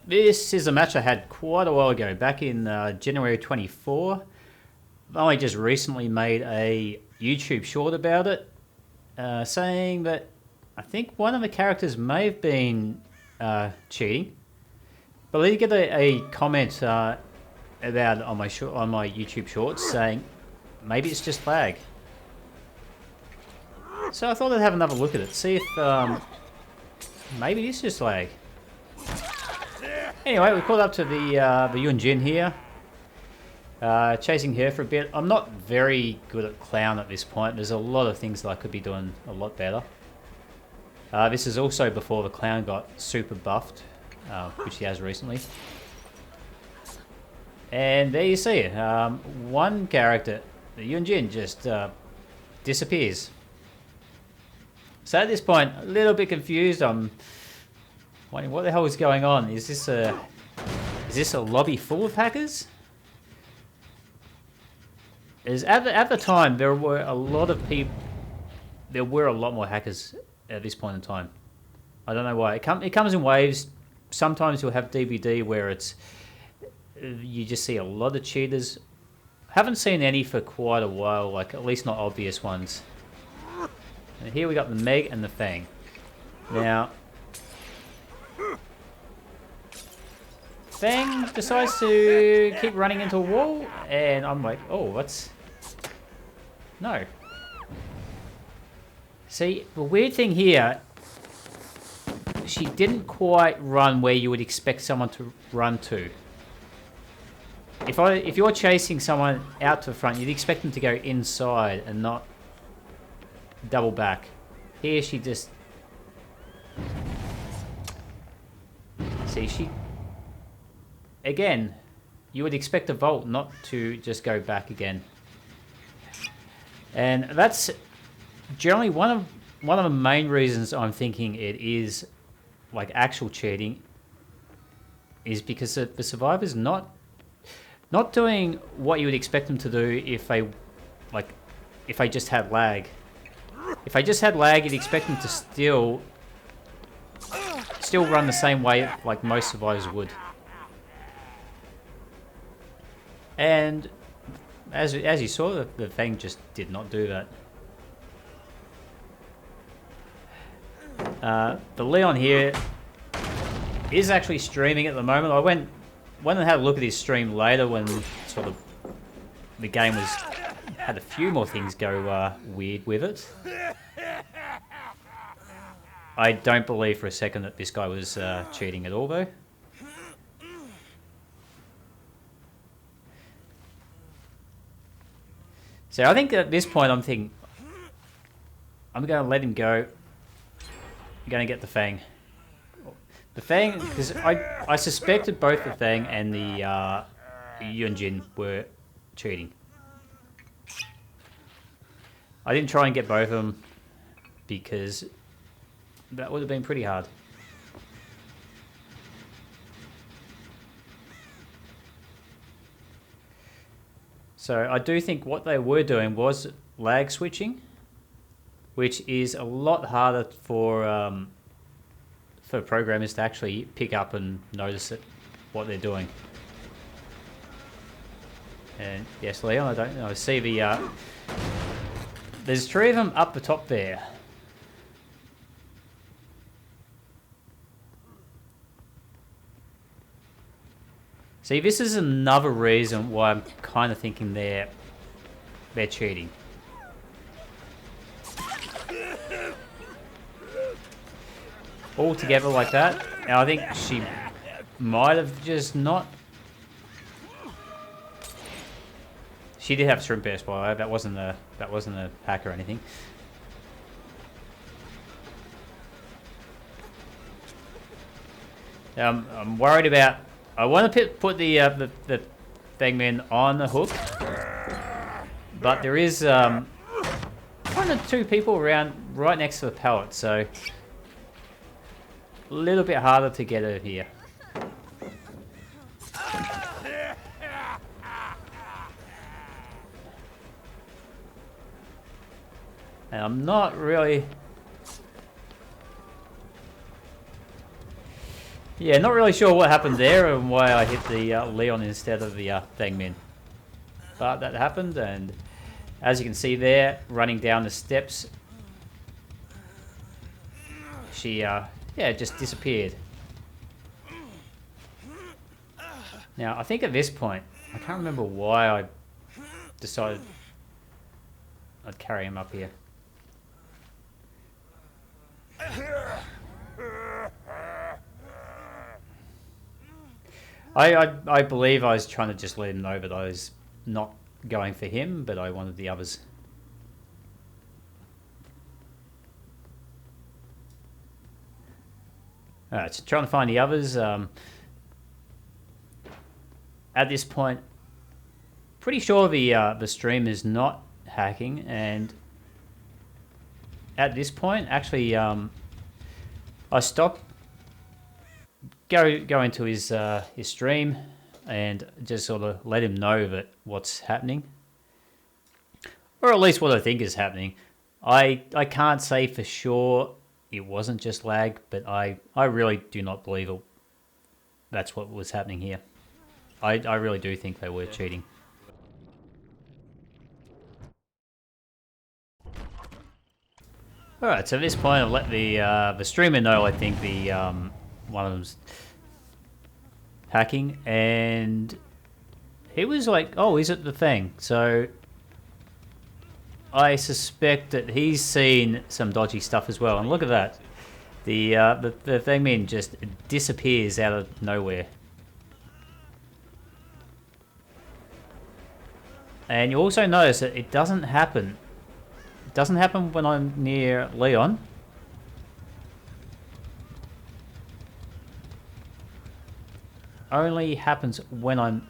This is a match I had quite a while ago, back in January 24. I've only just recently made a YouTube short about it, saying that I think one of the characters may have been cheating. But I did get a comment about it on my YouTube shorts saying maybe it's just lag. So I thought I'd have another look at it, see if maybe it is just lag. Anyway, we caught up to the Yun Jin here. Chasing her for a bit. I'm not very good at Clown at this point. There's a lot of things that I could be doing a lot better. This is also before the Clown got super buffed, which he has recently. And there you see it. One character, the Yun Jin, just disappears. So at this point, a little bit confused. I'm wondering what the hell is going on. Is this a lobby full of hackers? At the time, there were a lot of people. There were a lot more hackers at this point in time. I don't know why. It comes in waves. Sometimes you'll have DVD where you just see a lot of cheaters. Haven't seen any for quite a while, like at least not obvious ones. And here we got the Meg and the Feng. Now, Feng decides to keep running into a wall, and I'm like, oh, what's... No. See, the weird thing here, she didn't quite run where you would expect someone to run to. If you're chasing someone out to the front, you'd expect them to go inside and not double back. Here she just... See, she... Again, you would expect a vault not to just go back again. And that's generally one of the main reasons I'm thinking it is like actual cheating, is because the survivor's not doing what you would expect them to do if they just had lag. If I just had lag, you'd expect them to still run the same way like most survivors would. And as you saw, the Feng just did not do that. The Leon here is actually streaming at the moment. I went and had a look at his stream later when sort of the game had a few more things go weird with it. I don't believe for a second that this guy was cheating at all, though. So I think at this point I'm thinking, I'm going to let him go. I'm going to get the Feng. The Feng, because I suspected both the Feng and the Yun Jin were cheating. I didn't try and get both of them because that would have been pretty hard. So I do think what they were doing was lag switching, which is a lot harder for programmers to actually pick up and notice what they're doing. And yes, Leon, I don't know. I see there's three of them up the top there. See, this is another reason why I'm kind of thinking they're cheating. All together like that. And I think she might have just not... She did have shrimp burst, by the way. That wasn't a hack or anything. I'm worried about... I want to put the Fengman on the hook, but there is one or two people around right next to the pallet, so a little bit harder to get her here. And I'm not really... Yeah, not really sure what happened there and why I hit the Leon instead of the Feng Min. But that happened, and as you can see there, running down the steps, she yeah, just disappeared. Now, I think at this point, I can't remember why I decided I'd carry him up here. I believe I was trying to just let him know that I was not going for him, but I wanted the others. Alright, so trying to find the others. At this point, pretty sure the stream is not hacking, and at this point, actually, I stopped. Go into his stream and just sort of let him know that what's happening, or at least what I think is happening. I can't say for sure it wasn't just lag, but I really do not believe that's what was happening here. I really do think they were cheating. All right, so at this point, I'll let the streamer know. I think the one of them's hacking, and he was like, "Oh, is it the thing?" So I suspect that he's seen some dodgy stuff as well. And look at that, the Thingman just disappears out of nowhere. And you also notice that it doesn't happen. It doesn't happen when I'm near Leon. Only happens when I'm...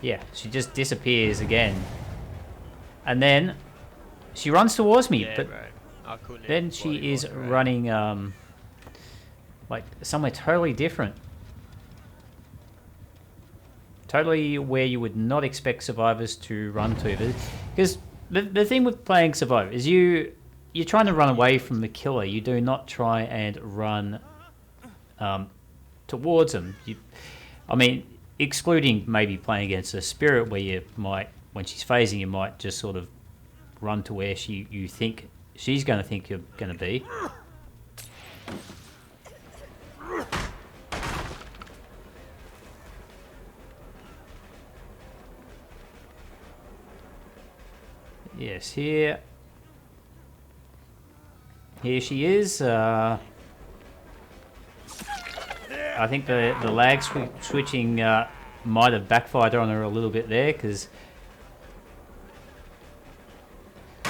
Yeah, she just disappears again. And then she runs towards me, yeah, but then she is running like somewhere totally different. Totally where you would not expect survivors to run to. Because the thing with playing Survivor is you're trying to run away from the killer. You do not try and run towards them. I mean, excluding maybe playing against a spirit where you might, when she's phasing, you might just sort of run to where you think she's going to think you're going to be. Yes, here she is. I think the lag switching might have backfired on her a little bit there, because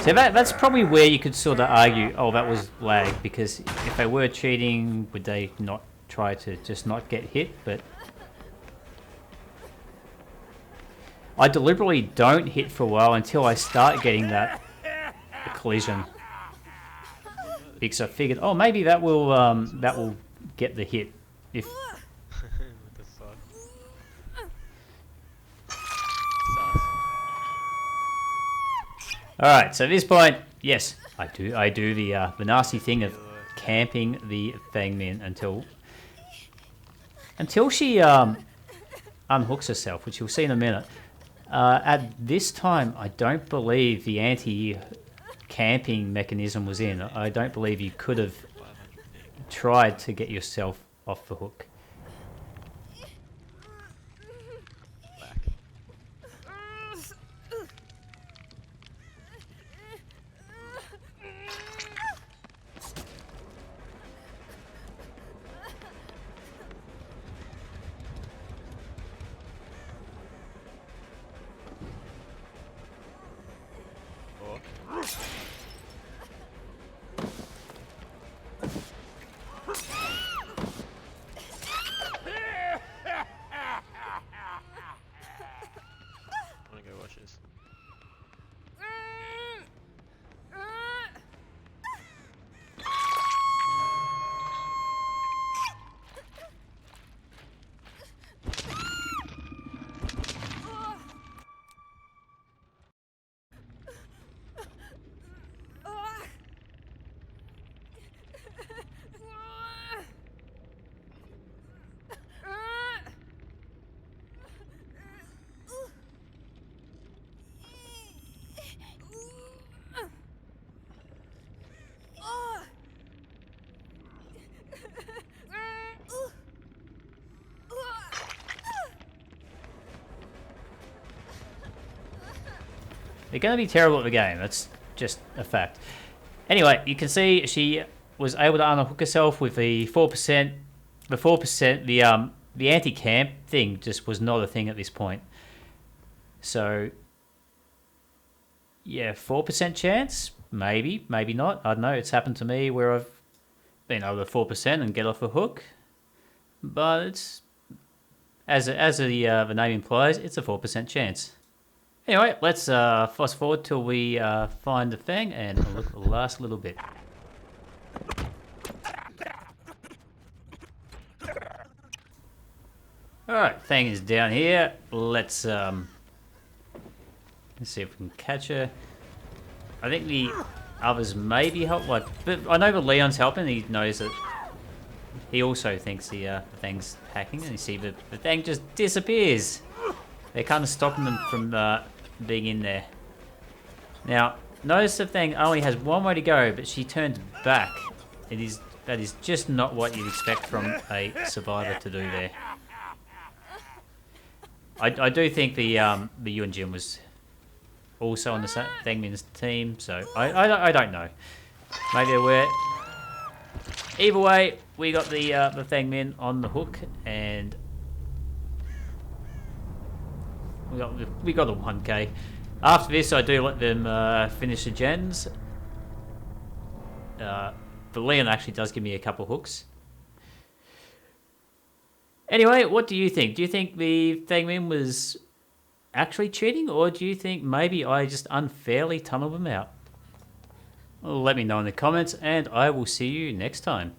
so that's probably where you could sort of argue, oh, that was lag, because if they were cheating, would they not try to just not get hit? But I deliberately don't hit for a while until I start getting that collision, because I figured, oh, maybe that will get the hit. If what the fuck? All right, so at this point, yes, I do the nasty thing of camping the Thangmin until she unhooks herself, which you'll see in a minute. At this time, I don't believe the anti-camping mechanism was in. I don't believe you could have tried to get yourself off the hook. They're going to be terrible at the game. That's just a fact. Anyway, you can see she was able to unhook herself with the 4%. The 4%, the anti-camp thing just was not a thing at this point. So, yeah, 4% chance? Maybe, maybe not. I don't know. It's happened to me where I've been over 4% and get off a hook. But it's, as the name implies, it's a 4% chance. Anyway, let's fast forward till we find the Feng and look at the last little bit. Alright, Feng is down here. Let's see if we can catch her. I think the others maybe help, but I know that Leon's helping. He knows that he also thinks the Feng's hacking, and you see the Feng just disappears. They're kind of stopping them from being in there. Now, notice the Feng only has one way to go, but she turns back. That is just not what you'd expect from a survivor to do there. I do think the Yuan Jin was also on the Feng Min's team, so I don't know. Maybe they were. Either way, we got the Feng Min on the hook, and we got a 1k. After this, I do let them finish the gens. But Leon actually does give me a couple hooks. Anyway, what do you think? Do you think the Feng Min was actually cheating, or do you think maybe I just unfairly tunneled them out? Well, let me know in the comments, and I will see you next time.